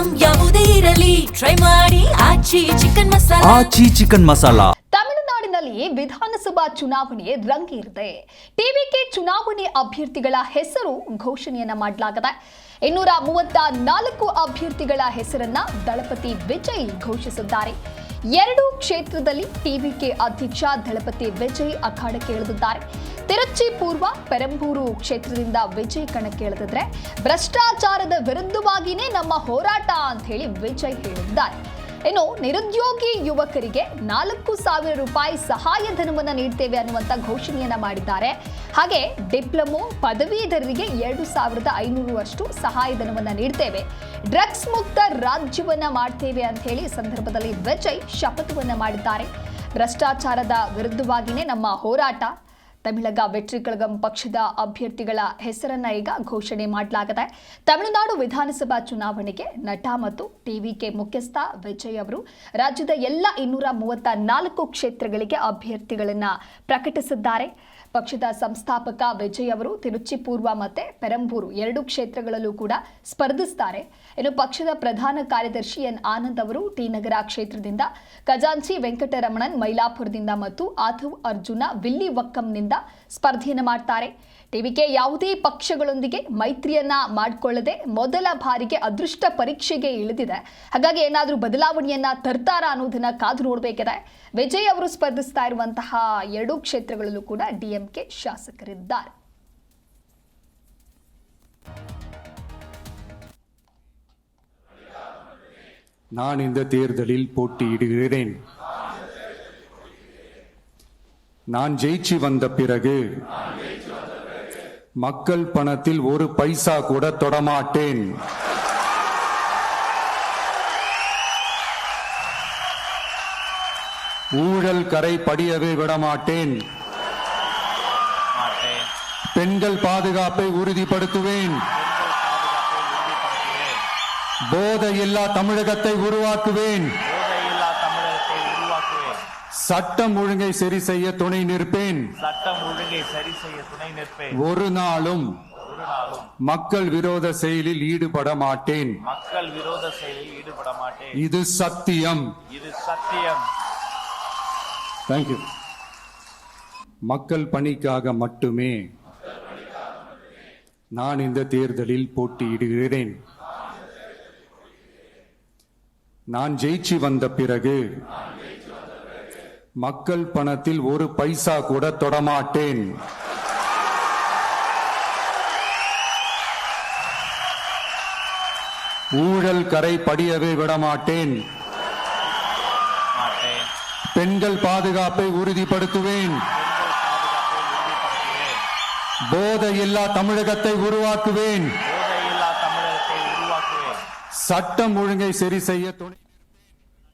Item ಯಾವುದೇ ಇರಲಿ try ಮಾಡಿ ಆಚಿ ಚಿಕನ್ ಮಸಾಲಾ. ತಮಿಳುನಾಡಿನಲ್ಲಿ ವಿಧಾನಸಭಾ ಚುನಾವಣೆ ರಂಗೇರಿದೆ. ಟಿವಿಕೆ ಚುನಾವಣೆ ಅಭ್ಯರ್ಥಿಗಳ ಹೆಸರು ಘೋಷಣೆಯನ್ನ ಮಾಡಲಾಗಿದೆ. 234 ಅಭ್ಯರ್ಥಿಗಳ ಹೆಸರನ್ನ ದಳಪತಿ ವಿಜಯ್ ಘೋಷಿಸಿದ್ದಾರೆ. 2 ಕ್ಷೇತ್ರದಲ್ಲಿ ಟಿವಿಕೆ ಅಧ್ಯಕ್ಷ ದಳಪತಿ ವಿಜಯ್ ಅಖಾಡಕ್ಕೆ ಇಳಿದಿದ್ದಾರೆ. ತಿರುಚಿ ಪೂರ್ವ ಪೆರಂಬೂರು ಕ್ಷೇತ್ರದಿಂದ ವಿಜಯ್ ಕಣಕ್ಕೆ ಇಳಿದಿದ್ರೆ ಭ್ರಷ್ಟಾಚಾರದ ವಿರುದ್ಧವಾಗಿಯೇ ನಮ್ಮ ಹೋರಾಟ ಅಂತ ಹೇಳಿ ವಿಜಯ್ ಹೇಳಿದ್ದಾರೆ. ಇನ್ನು ನಿರುದ್ಯೋಗಿ ಯುವಕರಿಗೆ 4,000 ರೂಪಾಯಿ ಸಹಾಯಧನವನ್ನು ನೀಡ್ತೇವೆ ಅನ್ನುವಂಥ ಘೋಷಣೆಯನ್ನ ಮಾಡಿದ್ದಾರೆ. ಹಾಗೆ ಡಿಪ್ಲೊಮೊ ಪದವೀಧರರಿಗೆ 2,500 ಅಷ್ಟು ಸಹಾಯಧನವನ್ನು ನೀಡ್ತೇವೆ, ಡ್ರಗ್ಸ್ ಮುಕ್ತ ರಾಜ್ಯವನ್ನ ಮಾಡ್ತೇವೆ ಅಂತ ಹೇಳಿ ಸಂದರ್ಭದಲ್ಲಿ ವಿಜಯ್ ಶಪಥವನ್ನ ಮಾಡಿದ್ದಾರೆ. ಭ್ರಷ್ಟಾಚಾರದ ವಿರುದ್ಧವಾಗಿಯೇ ನಮ್ಮ ಹೋರಾಟ. ತಮಿಳಗ ವೆಟ್ರಿ ಕಳಗಂ ಪಕ್ಷದ ಅಭ್ಯರ್ಥಿಗಳ ಹೆಸರನ್ನ ಈಗ ಘೋಷಣೆ ಮಾಡಲಾಗಿದೆ. ತಮಿಳುನಾಡು ವಿಧಾನಸಭಾ ಚುನಾವಣೆಗೆ ನಟ ಮತ್ತು ಟಿವಿಕೆ ಮುಖ್ಯಸ್ಥ ವಿಜಯ್ ಅವರು ರಾಜ್ಯದ ಎಲ್ಲ 234 ಕ್ಷೇತ್ರಗಳಿಗೆ ಅಭ್ಯರ್ಥಿಗಳನ್ನ ಪ್ರಕಟಿಸಿದ್ದಾರೆ. ಪಕ್ಷದ ಸಂಸ್ಥಾಪಕ ವಿಜಯ್ ಅವರು ತಿರುಚಿ ಪೂರ್ವ ಮತ್ತೆ ಪೆರಂಬೂರು 2 ಕ್ಷೇತ್ರಗಳಲ್ಲೂ ಕೂಡ ಸ್ಪರ್ಧಿಸುತ್ತಾರೆ. ಇನ್ನು ಪಕ್ಷದ ಪ್ರಧಾನ ಕಾರ್ಯದರ್ಶಿ ಎನ್ ಆನಂದ್ ಅವರು ಟಿ ನಗರ ಕ್ಷೇತ್ರದಿಂದ, ಖಜಾಂಚಿ ವೆಂಕಟರಮಣನ್ ಮೈಲಾಪುರದಿಂದ ಮತ್ತು ಆಥವ್ ಅರ್ಜುನ ವಿಲ್ಲಿವಕ್ಕಂನಿಂದ ಸ್ಪರ್ಧೆಯನ್ನು ಮಾಡ್ತಾರೆ. ಟಿವಿಕೆ ಯಾವುದೇ ಪಕ್ಷಗಳೊಂದಿಗೆ ಮೈತ್ರಿಯನ್ನ ಮಾಡಿಕೊಳ್ಳದೆ ಮೊದಲ ಬಾರಿಗೆ ಅದೃಷ್ಟ ಪರೀಕ್ಷೆಗೆ ಇಳಿದಿದೆ. ಹಾಗಾಗಿ ಏನಾದರೂ ಬದಲಾವಣೆಯನ್ನ ತರ್ತಾರಾ ಅನ್ನೋದನ್ನ ಕಾದು ನೋಡಬೇಕಿದೆ. ವಿಜಯ್ ಅವರು ಸ್ಪರ್ಧಿಸ್ತಾ ಇರುವಂತಹ 2 ಕ್ಷೇತ್ರಗಳಲ್ಲೂ ಕೂಡ ಡಿಎಂಕೆ ಶಾಸಕರಿದ್ದಾರೆ. நான் இந்த தேர்தலில் போட்டியிடுகிறேன். நான் ஜெயிச்சு வந்த பிறகு மக்கள் பணத்தில் ஒரு பைசா கூட தொடமாட்டேன். ஊழல் கரை படியவே விடமாட்டேன். பெண்கள் பாதுகாப்பை உறுதிப்படுத்துவேன். போதையில்லா தமிழகத்தை உருவாக்குவேன். சட்டம் ஒழுங்கை சரி செய்ய துணை நிற்பேன். ஒரு நாளும் மக்கள் விரோத செயலில் ஈடுபட மாட்டேன். இது சத்தியம். தேங்க்யூ. மக்கள் பணிக்காக மட்டுமே நான் இந்த தேர்தலில் போட்டியிடுகிறேன். நான் ஜெயிச்சு வந்த பிறகு மக்கள் பணத்தில் ஒரு பைசா கூட தொடமாட்டேன். ஊழல் கரை படியவே விடமாட்டேன். பெண்கள் பாதுகாப்பை உறுதிப்படுத்துவேன். போதையில்லா தமிழகத்தை உருவாக்குவேன். சட்டம் ஒழுங்கை சரி செய்ய துணை